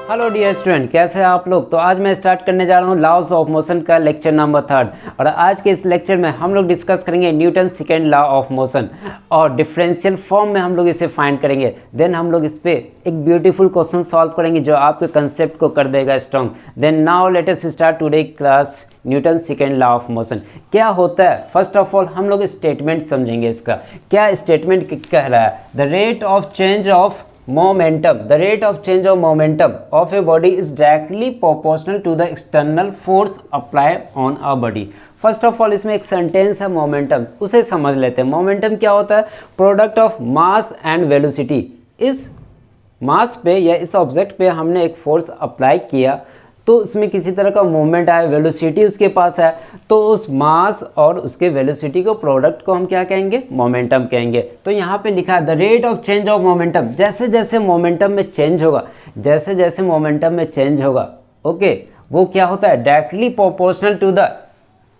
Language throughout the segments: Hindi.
हेलो डियर स्टूडेंट, कैसे हैं आप लोग। तो आज मैं स्टार्ट करने जा रहा हूँ लॉज ऑफ मोशन का लेक्चर नंबर 3 और आज के इस लेक्चर में हम लोग डिस्कस करेंगे Newton second law of motion और डिफरेंशियल फॉर्म में हम लोग इसे फाइंड करेंगे। देन हम लोग इस पे एक ब्यूटीफुल क्वेश्चन सॉल्व करेंगे जो आपके कंसेप्ट को कर देगा strong. Then now let us start today class Newton second law of motion. क्या होता है, फर्स्ट ऑफ ऑल हम लोग स्टेटमेंट समझेंगे। इसका क्या स्टेटमेंट कह रहा है, the rate of change of momentum, the rate of change of momentum of a body is directly proportional to the external force applied on a body। First of all इसमें एक सेंटेंस है मोमेंटम, उसे समझ लेते हैं। मोमेंटम क्या होता है, product of mass and velocity. इस मास पे या इस ऑब्जेक्ट पे हमने एक फोर्स अप्लाई किया तो उसमें किसी तरह का मूवमेंट आया, वेलोसिटी उसके पास है, तो उस मास और उसके वेलोसिटी को प्रोडक्ट को हम क्या कहेंगे, मोमेंटम कहेंगे। तो यहाँ पे लिखा है the rate of change of momentum, जैसे जैसे मोमेंटम में चेंज होगा, जैसे जैसे मोमेंटम में चेंज होगा, ओके, वो क्या होता है, डायरेक्टली प्रोपोर्शनल टू द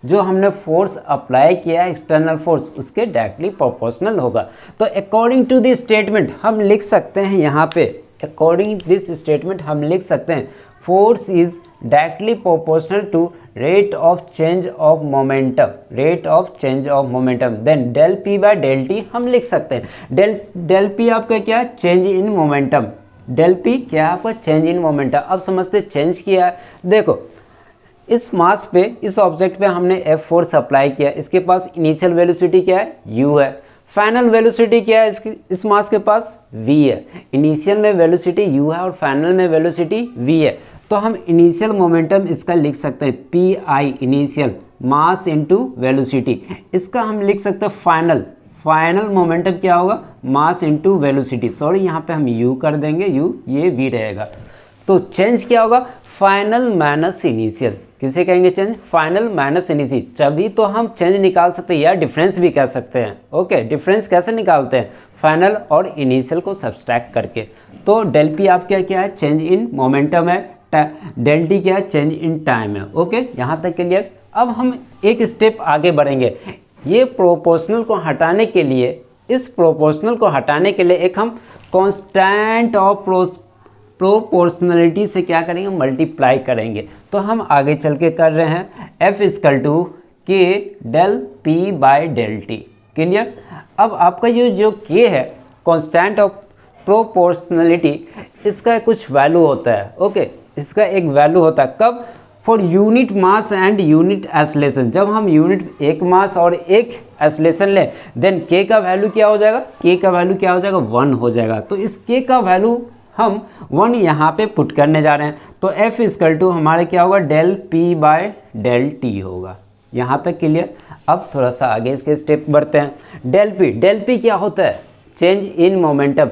जो हमने फोर्स अप्लाई किया है, एक्सटर्नल फोर्स, उसके डायरेक्टली प्रोपोर्शनल होगा। तो अकॉर्डिंग टू दिस स्टेटमेंट हम लिख सकते हैं यहाँ पे, अकॉर्डिंग दिस स्टेटमेंट हम लिख सकते हैं force is directly proportional to rate of change of momentum, rate of change of momentum। then del p by del t हम लिख सकते हैं। del p आपका क्या है, change in momentum. del p क्या है आपका, चेंज इन मोमेंटम। अब समझते चेंज किया है, देखो इस मास पे, इस ऑब्जेक्ट पे हमने f फोर्स अप्लाई किया, इसके पास इनिशियल वेलोसिटी क्या है, u है। फाइनल वेलोसिटी क्या है, इस मास के पास v है। इनिशियल में वेलोसिटी u है और फाइनल में वेलोसिटी v है। तो हम इनिशियल मोमेंटम इसका लिख सकते हैं P I, initial mass into velocity. इसका हम लिख सकते हैं फाइनल मोमेंटम क्या होगा, मास इनटू वेलोसिटी। सॉरी यहाँ पे हम u कर देंगे, u ये v रहेगा। तो चेंज क्या होगा, फाइनल माइनस इनिशियल। किसे कहेंगे चेंज, फाइनल माइनस इनिशियल। तभी तो हम चेंज निकाल सकते हैं या डिफरेंस भी कह सकते हैं। ओके, डिफरेंस कैसे निकालते हैं, फाइनल और इनिशियल को सब्सट्रैक्ट करके। तो डेल पी आपका क्या है, चेंज इन मोमेंटम है, डेल टी क्या है, चेंज इन टाइम है। ओके, यहाँ तक क्लियर। अब हम एक स्टेप आगे बढ़ेंगे। ये प्रोपोर्शनल को हटाने के लिए, इस प्रोपोर्शनल को हटाने के लिए एक हम कांस्टेंट ऑफ प्रोपोर्शनलिटी से क्या करेंगे, मल्टीप्लाई करेंगे। तो हम आगे चल के कर रहे हैं F equal to k del p by del t. Clear. अब आपका ये जो के है, कांस्टेंट ऑफ प्रोपोर्शनलिटी, इसका कुछ वैल्यू होता है। ओके, इसका एक वैल्यू होता है कब, for unit mass and unit acceleration. जब हम यूनिट एक मास और एक एक्सेलरेशन लें, देन के का वैल्यू क्या हो जाएगा, के का वैल्यू क्या हो जाएगा, 1 हो जाएगा। तो इस के का वैल्यू हम 1 यहाँ पे पुट करने जा रहे हैं। तो F इक्वल टू हमारे क्या होगा, del p by del t होगा। यहाँ तक क्लियर। अब थोड़ा सा आगे इसके स्टेप बढ़ते हैं। डेल पी क्या होता है, चेंज इन मोमेंटम।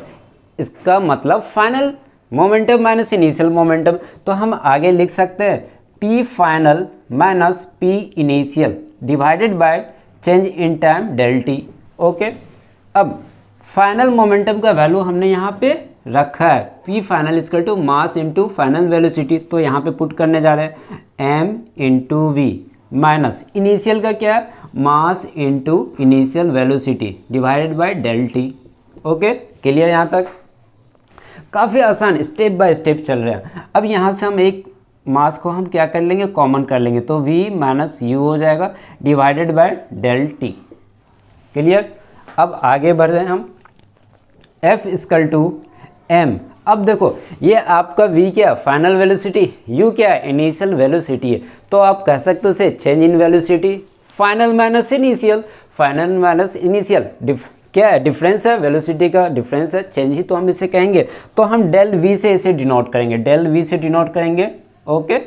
इसका मतलब final momentum minus initial momentum. तो हम आगे लिख सकते हैं p final minus p initial divided by change in time del t. Okay, अब फाइनल मोमेंटम का वैल्यू हमने यहाँ पे रखा है, p final equal to mass into final velocity. तो यहाँ पे पुट करने जा रहे हैं m into v minus initial का क्या है, mass into initial velocity divided by del t. Okay, clear. यहाँ तक काफ़ी आसान, स्टेप बाय स्टेप चल रहे हैं। अब यहाँ से हम एक मास को हम क्या कर लेंगे, कॉमन कर लेंगे। तो v माइनस यू हो जाएगा divided by del t. Clear. अब आगे बढ़ रहे हैं हम, F इक्वल टू m। अब देखो ये आपका v क्या है, फाइनल वेलोसिटी, u क्या है, इनिशियल वेलोसिटी है। तो आप कह सकते हो इसे change in velocity, final minus initial, final minus initial क्या है, डिफरेंस है, वेलोसिटी का डिफरेंस है, चेंज ही तो हम इसे कहेंगे। तो हम डेल v से इसे डिनोट करेंगे, डेल v से डिनोट करेंगे। Okay,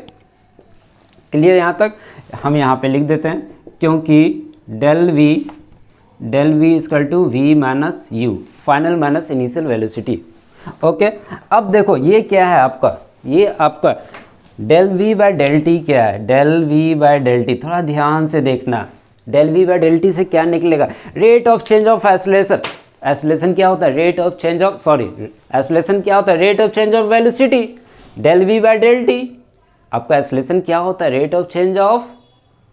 clear. यहाँ तक हम यहाँ पे लिख देते हैं, क्योंकि del v equal to v minus u, final minus initial velocity. Okay, अब देखो ये क्या है आपका, ये आपका del v by del t क्या है, del v by del t. थोड़ा ध्यान से देखना, del v by del t से क्या निकलेगा, rate of change of acceleration. Acceleration क्या होता है, rate of change of, sorry acceleration क्या होता है, rate of change of velocity. Del v by del t आपका एक्सेलरेशन क्या होता है, rate of change of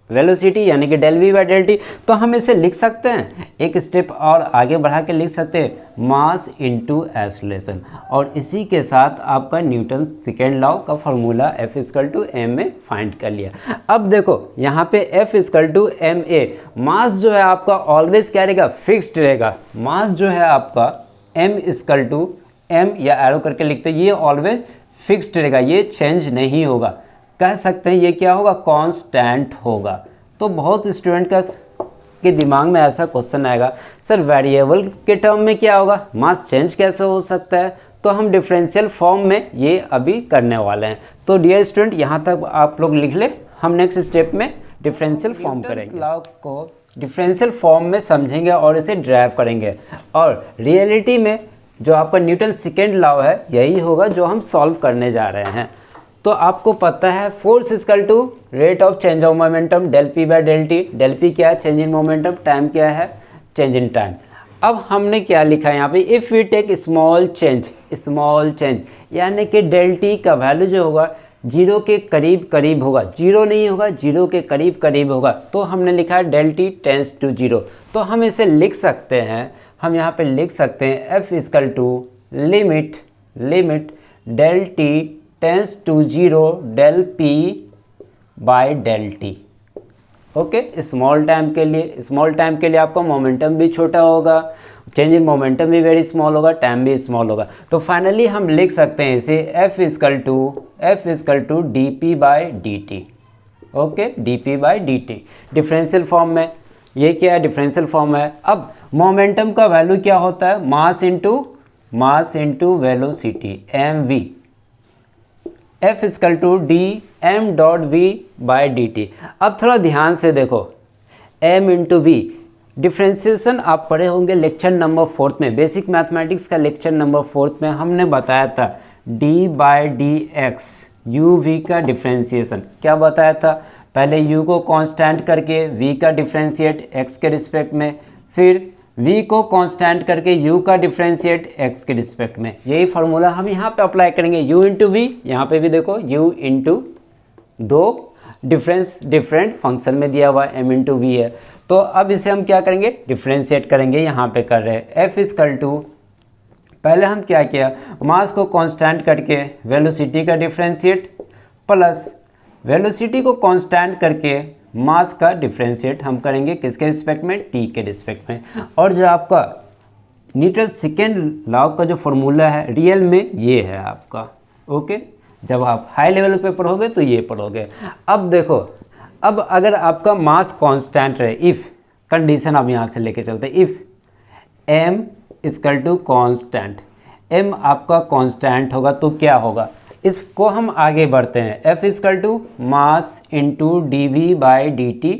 velocity यानी कि del v by del t. तो हम इसे लिख सकते हैं, एक स्टेप और आगे बढ़ा के लिख सकते हैं मास इनटू एक्सेलरेशन, और इसी के साथ आपका न्यूटन सेकेंड लॉ का formula F equal to M A find कर लिया। अब देखो यहाँ पे F equal to M A, mass जो है आपका ऑलवेज क्या रहेगा, फिक्स्ड रहेगा। मास जो है आपका M इक्वल टू एम या एरो करके लिखते हैं, ये ऑलवेज फिक्स्ड रहेगा, ये चेंज नहीं होगा। कह सकते हैं ये क्या होगा, कांस्टेंट होगा। तो बहुत स्टूडेंट के दिमाग में ऐसा क्वेश्चन आएगा, सर वेरिएबल के टर्म में क्या होगा, मास चेंज कैसे हो सकता है। तो हम डिफरेंशियल फॉर्म में ये अभी करने वाले हैं। तो डियर स्टूडेंट यहाँ तक आप लोग लिख ले, हम नेक्स्ट स्टेप में डिफरेंशियल फॉर्म करेंगे, लॉ को डिफरेंशियल फॉर्म में समझेंगे और इसे ड्राइव करेंगे। और रियलिटी में जो आपका न्यूटन सेकेंड लॉ है यही होगा जो हम सॉल्व करने जा रहे हैं। तो आपको पता है force equal to rate of change of momentum del p by del t. Del p क्या है, चेंज इन मोमेंटम, टाइम क्या है, चेंज इन टाइम। अब हमने क्या लिखा है यहाँ पे, if we take small change यानी कि डेल टी का वैल्यू जो होगा जीरो के करीब करीब होगा, जीरो नहीं होगा, जीरो के करीब करीब होगा। तो हमने लिखा है del t tends to zero. तो हम इसे लिख सकते हैं, हम यहाँ पे लिख सकते हैं F equal to limit del t tends to zero del p by del t. Okay, small time के लिए आपका मोमेंटम भी छोटा होगा, चेंज इन मोमेंटम भी वेरी स्मॉल होगा, टाइम भी स्मॉल होगा। तो फाइनली हम लिख सकते हैं इसे F equal to d p by d t. Okay, d p by d t differential form में, ये क्या है, डिफरेंशियल फॉर्म है। अब मोमेंटम का वैल्यू क्या होता है, mass into velocity m v. F equal to d m dot v by d t. अब थोड़ा ध्यान से देखो, m इंटू वी, डिफ्रेंसिएशन आप पढ़े होंगे लेक्चर नंबर 4 में, बेसिक मैथमेटिक्स का लेक्चर नंबर 4 में हमने बताया था d by d x u v का डिफ्रेंसिएशन। क्या बताया था, पहले u को कांस्टेंट करके v का डिफ्रेंशिएट x के रिस्पेक्ट में, फिर v को कांस्टेंट करके u का डिफ्रेंशिएट x के रिस्पेक्ट में। यही फार्मूला हम यहाँ पे अप्लाई करेंगे, u इंटू वी, यहाँ पे भी देखो u इंटू दो डिफरेंट फंक्शन में दिया हुआ m इंटू वी है। तो अब इसे हम क्या करेंगे, डिफ्रेंशिएट करेंगे, यहाँ पे कर रहे हैं F इक्वल टू, पहले हम क्या किया, मास को कांस्टेंट करके वेलोसिटी का डिफ्रेंशिएट प्लस वेलोसिटी को कांस्टेंट करके मास का डिफ्रेंशिएट हम करेंगे किसके रिस्पेक्ट में, t के रिस्पेक्ट में। और जो आपका न्यूटन सेकेंड लॉ का जो फॉर्मूला है रियल में ये है आपका। ओके, जब आप हाई लेवल पे पढ़ोगे तो ये पढ़ोगे। अब देखो, अब अगर आपका मास कांस्टेंट रहे, इफ़ कंडीशन आप यहाँ से लेके चलते, if m equal to constant, m आपका कांस्टेंट होगा तो क्या होगा, इसको हम आगे बढ़ते हैं। F equal to mass into d v by d t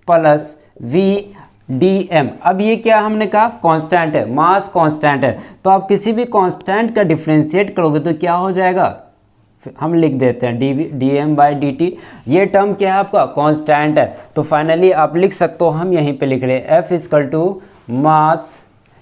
plus v d m. अब ये क्या हमने कहा, कांस्टेंट है, मास कांस्टेंट है, तो आप किसी भी कांस्टेंट का डिफ्रेंशिएट करोगे तो क्या हो जाएगा, हम लिख देते हैं d m by d t. ये टर्म क्या है आपका, कांस्टेंट है। तो फाइनली आप लिख सकते हो, हम यहीं पे लिख रहे हैं F equal to mass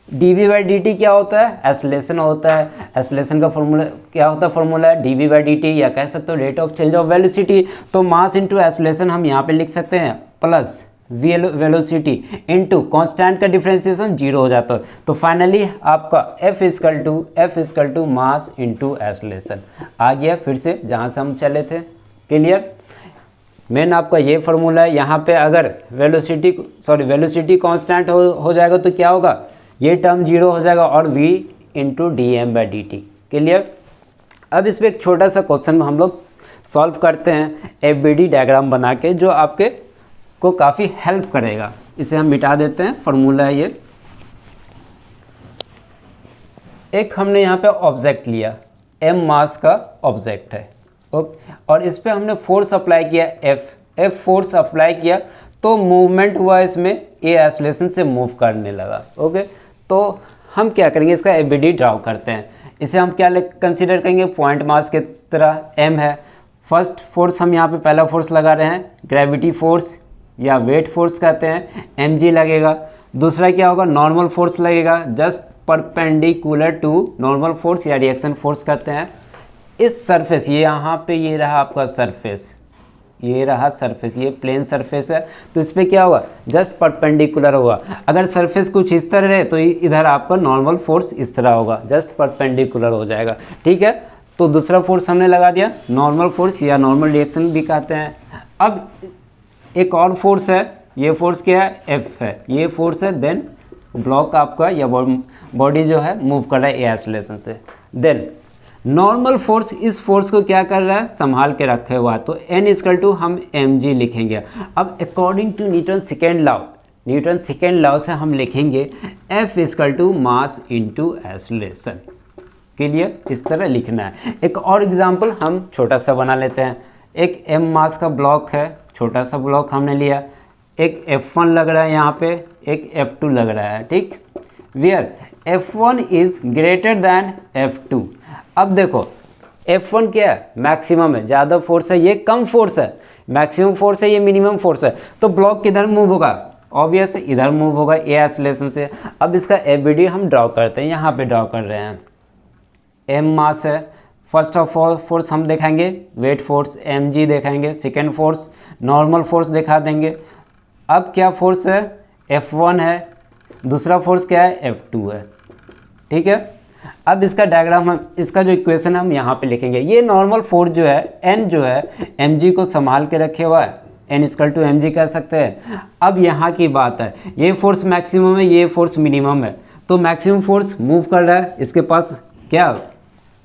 d v by d t क्या होता है, एक्सेलरेशन होता है। एक्सेलरेशन का फॉर्मूला क्या होता है, फॉर्मूला है d v by d t, या कह सकते हो rate of change of velocity. तो मास इंटू एक्सेलरेशन हम यहाँ पे लिख सकते हैं प्लस वेलोसिटी इंटू कांस्टेंट का डिफरेंशिएशन जीरो हो जाता है। तो फाइनली आपका F equal to mass into acceleration आ गया, फिर से जहाँ से हम चले थे। क्लियर, मेन आपका ये फार्मूला है। यहाँ पे अगर वेलोसिटी कांस्टेंट हो जाएगा तो क्या होगा, ये टर्म जीरो हो जाएगा और v into d m by d t. Clear, अब इस पर एक छोटा सा क्वेश्चन हम लोग सॉल्व करते हैं FBD डायग्राम बना के, जो आपके को काफ़ी हेल्प करेगा। इसे हम मिटा देते हैं, फार्मूला है ये। एक हमने यहाँ पे ऑब्जेक्ट लिया, m मास का ऑब्जेक्ट है, ओके, और इस पे हमने फोर्स अप्लाई किया, F फोर्स अप्लाई किया तो मूवमेंट हुआ इसमें, ये एक्सेलरेशन से मूव करने लगा। ओके, तो हम क्या करेंगे, इसका FBD ड्राउ करते हैं। इसे हम क्या कंसीडर करेंगे, पॉइंट मास के तरह m है। फर्स्ट फोर्स हम यहाँ पे पहला फोर्स लगा रहे हैं, ग्रेविटी फोर्स या वेट फोर्स कहते हैं, mg लगेगा। दूसरा क्या होगा, नॉर्मल फोर्स लगेगा, just perpendicular to normal force या रिएक्शन फोर्स कहते हैं। इस सरफेस, ये यहाँ पे ये रहा आपका सरफेस, ये रहा सरफेस, ये प्लेन सरफेस है, तो इस पर क्या होगा, जस्ट परपेंडिकुलर होगा। अगर सरफेस कुछ इस तरह है तो इधर आपका नॉर्मल फोर्स इस तरह होगा, जस्ट परपेंडिकुलर हो जाएगा। ठीक है, तो दूसरा फोर्स हमने लगा दिया, नॉर्मल फोर्स या नॉर्मल रिएक्शन भी कहते हैं। अब एक और फोर्स है, ये फोर्स क्या है, एफ है, ये फोर्स है। देन ब्लॉक आपका या बॉडी जो है मूव कर रहा है ए एक्सेलरेशन से। देन नॉर्मल फोर्स इस फोर्स को क्या कर रहा है, संभाल के रखे हुआ, तो n इक्वल टू हम mg लिखेंगे। अब according to Newton second law, Newton second law से हम लिखेंगे F equal to mass into acceleration के लिए इस तरह लिखना है। एक और एग्जांपल हम छोटा सा बना लेते हैं। एक m मास का ब्लॉक है, छोटा सा ब्लॉक हमने लिया, एक F1 लग रहा है यहाँ पे, एक F2 लग रहा है। ठीक, where F1 is greater than F2। अब देखो F1 क्या है, मैक्सिमम है, ज़्यादा फोर्स है, ये कम फोर्स है, मैक्सिमम फोर्स है, ये मिनिमम फोर्स है, तो ब्लॉक किधर मूव होगा, ऑब्वियस इधर मूव होगा ए एक्सेलरेशन से। अब इसका एबीडी हम ड्रॉ करते हैं, यहाँ पे ड्रॉ कर रहे हैं। एम मास है, फर्स्ट ऑफ ऑल फोर्स हम दिखाएंगे वेट फोर्स mg दिखाएंगे, सेकेंड फोर्स नॉर्मल फोर्स दिखा देंगे। अब क्या फोर्स है, F1 है, दूसरा फोर्स क्या है, F2 है। ठीक है, अब इसका डायग्राम हम, इसका जो इक्वेशन हम यहाँ पे लिखेंगे। ये नॉर्मल फोर्स जो है n जो है mg को संभाल के रखे हुआ है, n इक्वल टू mg कह सकते हैं। अब यहाँ की बात है, ये फोर्स मैक्सिमम है, ये फोर्स मिनिमम है, तो मैक्सिमम फोर्स मूव कर रहा है, इसके पास क्या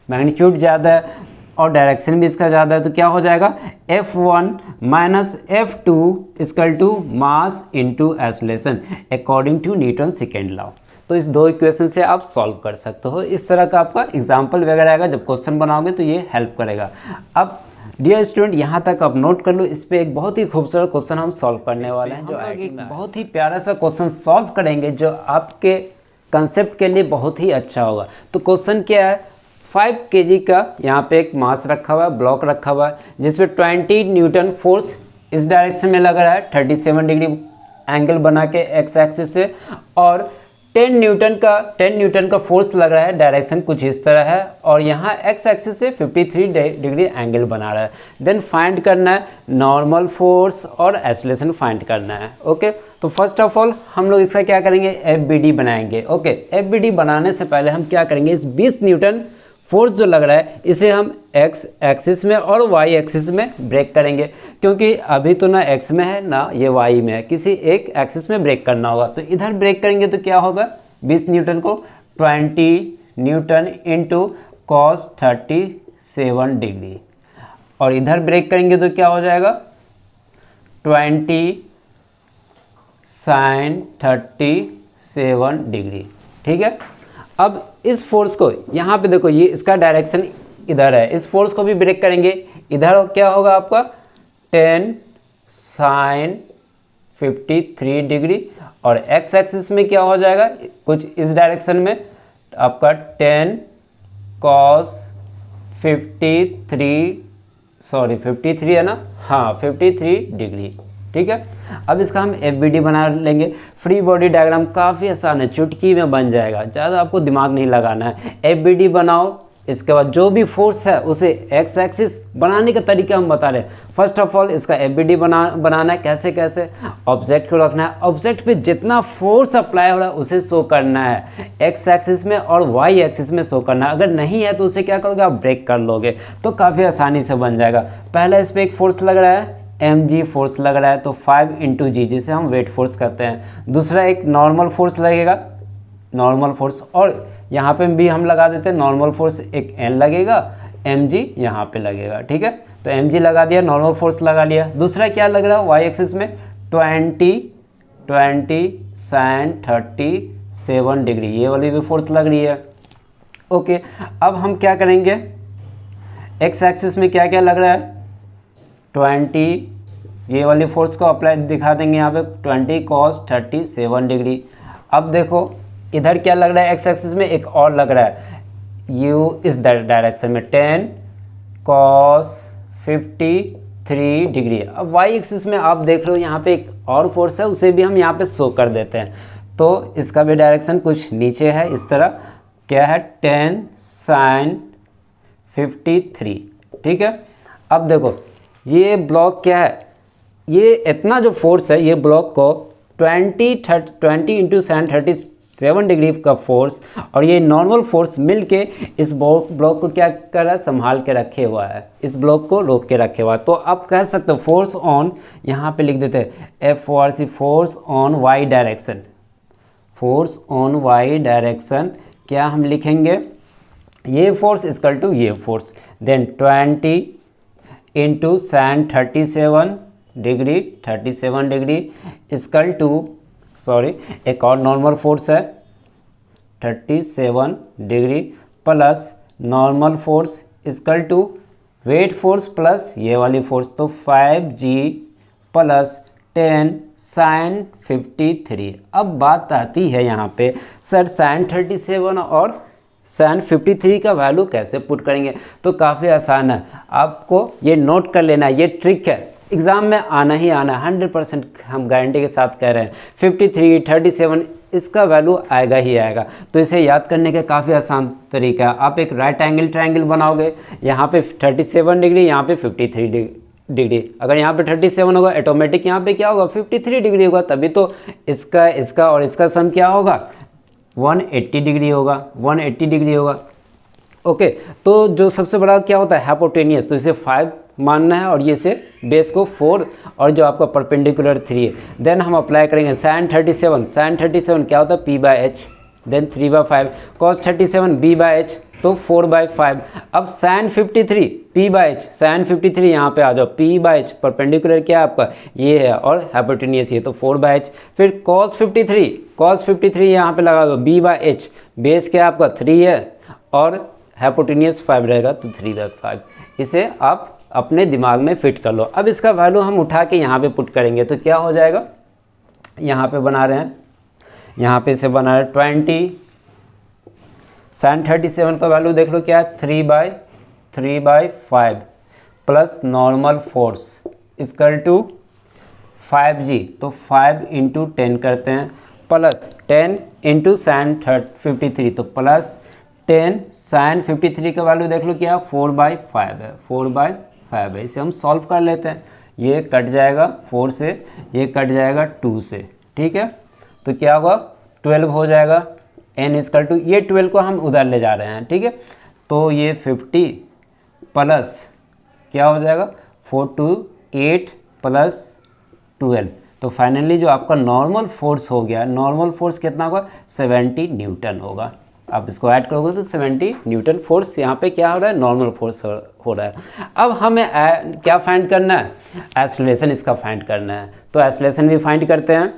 मैग्नीट्यूड ज़्यादा है और डायरेक्शन भी इसका ज़्यादा है, तो क्या हो जाएगा, F1 minus F2 equal to mass into acceleration according to Newton second law. तो इस दो इक्वेशन से आप सॉल्व कर सकते हो। इस तरह का आपका एग्जाम्पल वगैरह आएगा, जब क्वेश्चन बनाओगे तो ये हेल्प करेगा। अब डियर स्टूडेंट, यहाँ तक आप नोट कर लो, इस पे एक बहुत ही खूबसूरत क्वेश्चन हम सॉल्व करने वाले हैं, जो एक बहुत ही प्यारा सा क्वेश्चन सॉल्व करेंगे जो आपके कंसेप्ट के लिए बहुत ही अच्छा होगा। तो क्वेश्चन क्या है, 5 kg का यहाँ पे एक मास रखा हुआ है, ब्लॉक रखा हुआ है, जिसपे 20 न्यूटन फोर्स इस डायरेक्शन में लग रहा है 37 डिग्री एंगल बना के एक्स एक्सिस से, और 10 न्यूटन का फोर्स लग रहा है, डायरेक्शन कुछ इस तरह है, और यहाँ एक्स एक्सिस से 53 डिग्री एंगल बना रहा है। देन फाइंड करना है नॉर्मल फोर्स और एक्सेलरेशन फाइंड करना है। ओके, तो फर्स्ट ऑफ ऑल हम लोग इसका क्या करेंगे, FBD बनाएंगे। ओके, FBD बनाने से पहले हम क्या करेंगे, इस 20 न्यूटन फोर्स जो लग रहा है इसे हम एक्स एक्सिस में और वाई एक्सिस में ब्रेक करेंगे, क्योंकि अभी तो ना एक्स में है ना ये वाई में है, किसी एक एक्सिस में ब्रेक करना होगा। तो इधर ब्रेक करेंगे तो क्या होगा, 20 न्यूटन को 20 न्यूटन इंटू कॉस 37 डिग्री, और इधर ब्रेक करेंगे तो क्या हो जाएगा, 20 साइन 37 डिग्री। ठीक है, अब इस फोर्स को यहाँ पे देखो, ये इसका डायरेक्शन इधर है, इस फोर्स को भी ब्रेक करेंगे, इधर क्या होगा आपका 10 साइन 53 डिग्री, और एक्स एक्सिस में क्या हो जाएगा, कुछ इस डायरेक्शन में आपका 10 कॉस 53 है ना, हाँ 53 डिग्री। ठीक है, अब इसका हम FBD बना लेंगे। फ्री बॉडी डायग्राम काफ़ी आसान है, चुटकी में बन जाएगा, ज़्यादा आपको दिमाग नहीं लगाना है। FBD बनाओ, इसके बाद जो भी फोर्स है उसे एक्स एक्सिस बनाने का तरीका हम बता रहे हैं। फर्स्ट ऑफ ऑल इसका FBD बनाना है, कैसे कैसे, ऑब्जेक्ट को रखना है, ऑब्जेक्ट पे जितना फोर्स अप्लाई हो रहा है उसे शो करना है एक्स एक्सिस में और वाई एक्सिस में शो करना है। अगर नहीं है तो उसे क्या करोगे, आप ब्रेक कर लोगे, तो काफ़ी आसानी से बन जाएगा। पहला इस पर एक फोर्स लग रहा है, mg फोर्स लग रहा है, तो 5 इंटू जी, जिसे हम वेट फोर्स कहते हैं। दूसरा एक नॉर्मल फोर्स लगेगा, नॉर्मल फोर्स, और यहाँ पे भी हम लगा देते हैं नॉर्मल फोर्स, एक n लगेगा, mg यहाँ पे लगेगा। ठीक है, तो mg लगा दिया, नॉर्मल फोर्स लगा लिया। दूसरा क्या लग रहा है, y एक्सिस में 20 साइन 37 डिग्री, ये वाली भी फोर्स लग रही है। ओके, अब हम क्या करेंगे, x एक्सिस में क्या क्या लग रहा है, 20, ये वाली फोर्स को अप्लाई दिखा देंगे यहाँ पे 20 कॉस 37 डिग्री। अब देखो इधर क्या लग रहा है, एक्स एक्सिस में एक और लग रहा है, यू इस डायरेक्शन में 10 कॉस 53 डिग्री। अब वाई एक्सिस में आप देख लो यहाँ पे एक और फोर्स है, उसे भी हम यहाँ पे शो कर देते हैं, तो इसका भी डायरेक्शन कुछ नीचे है इस तरह, क्या है 10 साइन 53। ठीक है, अब देखो ये ब्लॉक क्या है, ये इतना जो फोर्स है ये ब्लॉक को 20 इंटू साइन 37 डिग्री का फोर्स और ये नॉर्मल फोर्स मिलके इस ब्लॉक को क्या कर रहा है, संभाल के रखे हुआ है, इस ब्लॉक को रोक के रखे हुआ है। तो आप कह सकते हो फोर्स ऑन, यहाँ पे लिख देते हैं FORC, force on y direction, force on y direction क्या हम लिखेंगे, ये फोर्स इक्वल टू ये force, then 20 into sine 37 degree equal to, sorry एक और नॉर्मल फोर्स है 37 degree plus normal force equal to weight force plus ये वाली फोर्स, तो 5G प्लस 10 साइन 53। अब बात आती है यहाँ पे सर साइन 37 और साइन 53 का वैल्यू कैसे पुट करेंगे, तो काफ़ी आसान है, आपको ये नोट कर लेना है, ये ट्रिक है, एग्ज़ाम में आना ही आना, 100% हम गारंटी के साथ कह रहे हैं। 53, 37 इसका वैल्यू आएगा ही आएगा। तो इसे याद करने का काफ़ी आसान तरीका है, आप एक राइट एंगल ट्रायंगल बनाओगे, यहाँ पे 37 डिग्री, यहाँ पे 53 डिग्री, अगर यहाँ पे 37 होगा ऑटोमेटिक यहाँ पे क्या होगा 53 डिग्री होगा, तभी तो इसका और इसका सम क्या होगा 180 डिग्री होगा, 180 डिग्री होगा। ओके, तो जो सबसे बड़ा क्या होता है हाइपोटेनियस, तो इसे 5 मानना है और ये से बेस को 4 और जो आपका परपेंडिकुलर 3 है। देन हम अप्लाई करेंगे साइन 37 क्या होता है P/H, देन 3/5 cos 37 B/H, तो 4/5। अब साइन 53 P/H, साइन 53 यहाँ पे आ जाओ, P/H परपेंडिकुलर क्या है आपका ये है और हाइपोटेनियस ये, तो 4/H। फिर cos 53 यहाँ पे लगा दो B/H, बेस क्या आपका 3 है और हाइपोटेनियस 5 रहेगा, तो 3/5। इसे आप अपने दिमाग में फिट कर लो। अब इसका वैल्यू हम उठा के यहाँ पे पुट करेंगे तो क्या हो जाएगा, यहाँ पे बना रहे हैं, यहाँ पे से बना रहे 20 साइन 37 का वैल्यू देख लो क्या है 3/5 plus normal force equal to 5G, तो 5 इंटू 10 करते हैं प्लस 10 इंटू साइन 53, तो प्लस 10 साइन 53 का वैल्यू देख लो क्या 4/5 है, 4/5 है। इसे हम सॉल्व कर लेते हैं, ये कट जाएगा 4 से, ये कट जाएगा 2 से, ठीक है, तो क्या होगा 12 हो जाएगा, n इक्वल टू ये 12 को हम उधर ले जा रहे हैं, ठीक है, तो ये 50 प्लस क्या हो जाएगा 4 to 8 प्लस 12, तो फाइनली जो आपका नॉर्मल फोर्स हो गया, नॉर्मल फोर्स कितना होगा 70 न्यूटन होगा। आप इसको ऐड करोगे तो 70 न्यूटन फोर्स यहाँ पे क्या हो रहा है नॉर्मल फोर्स हो रहा है। अब हमें क्या फाइंड करना है, एक्सेलरेशन इसका फाइंड करना है, तो एक्सेलरेशन भी फाइंड करते हैं।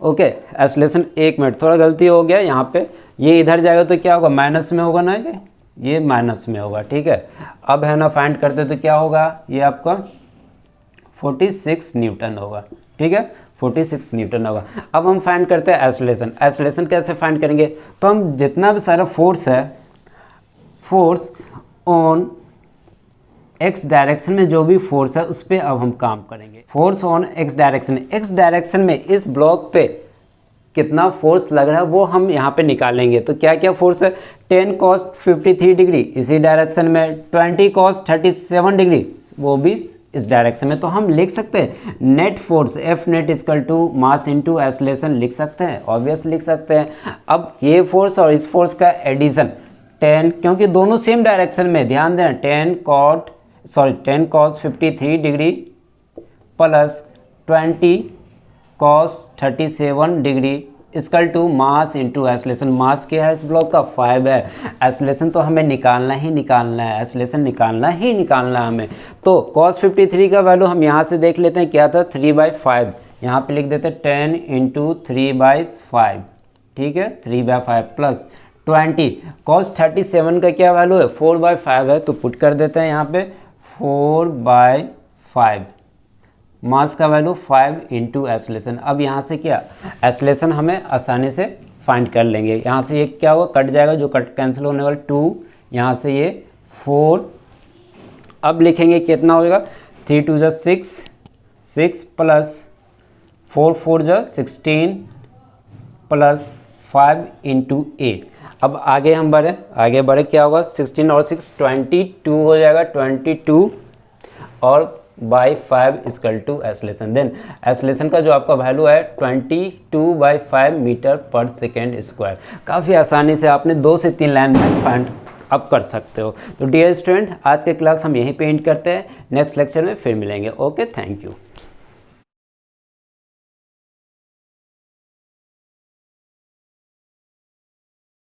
ओके, एक्सेलरेशन, एक मिनट थोड़ा गलती हो गया यहाँ पे, ये इधर जाएगा तो क्या होगा माइनस में होगा ना, ये माइनस में होगा, ठीक है। अब है ना फाइंड करते तो क्या होगा, ये आपका 46 न्यूटन होगा, ठीक है, 46 न्यूटन होगा। अब हम फाइंड करते हैं एक्सेलरेशन। एक्सेलरेशन कैसे फाइंड करेंगे, तो हम जितना भी सारा फोर्स है, फोर्स ऑन एक्स डायरेक्शन में जो भी फोर्स है उस पर अब हम काम करेंगे। फोर्स ऑन एक्स डायरेक्शन में इस ब्लॉक पे कितना फोर्स लग रहा है वो हम यहाँ पे निकालेंगे। तो क्या क्या फोर्स है, 10 cos 53 डिग्री इसी डायरेक्शन में, 20 cos 37 डिग्री वो भी इस डायरेक्शन में। तो हम लिख सकते हैं net force F net equal to mass into acceleration लिख सकते हैं, ऑब्वियस लिख सकते हैं। अब ये फोर्स और इस फोर्स का एडिशन 10, क्योंकि दोनों सेम डायरेक्शन में, ध्यान देना 10 cos 53 degree plus 20 cos 37 degree equal to mass into acceleration. Mass क्या है इस ब्लॉक का 5 है, एक्सेलरेशन तो हमें निकालना ही निकालना है, एक्सेलरेशन निकालना ही निकालना है हमें। तो cos 53 का वैल्यू हम यहाँ से देख लेते हैं क्या था 3/5, यहाँ पे लिख देते हैं 10 इंटू 3/5, ठीक है 3/5 प्लस 20 cos 37 का क्या वैल्यू है 4/5 है, तो पुट कर देते हैं यहाँ पे 4/5, मास का वैल्यू 5 इंटू एक्सेलरेशन। अब यहाँ से क्या एक्सेलरेशन हमें आसानी से फाइंड कर लेंगे, यहाँ से ये क्या होगा कट जाएगा, जो कट कैंसिल होने वाला 2, यहाँ से ये 4, अब लिखेंगे कितना होगा 3 2 जा 6 प्लस 4 4 जा 16 प्लस 5 इंटू 8। अब आगे हम बढ़े क्या होगा 16 और 6 22 हो जाएगा 22। और by 5 equal to acceleration. Then acceleration का जो आपका वैल्यू है 22/5 मीटर पर सेकेंड स्क्वायर। काफ़ी आसानी से आपने 2 से 3 लाइन में फाइंड अप कर सकते हो। तो डियर स्टूडेंट, आज के क्लास हम यहीं पे एंड करते हैं, नेक्स्ट लेक्चर में फिर मिलेंगे। Okay, thank you.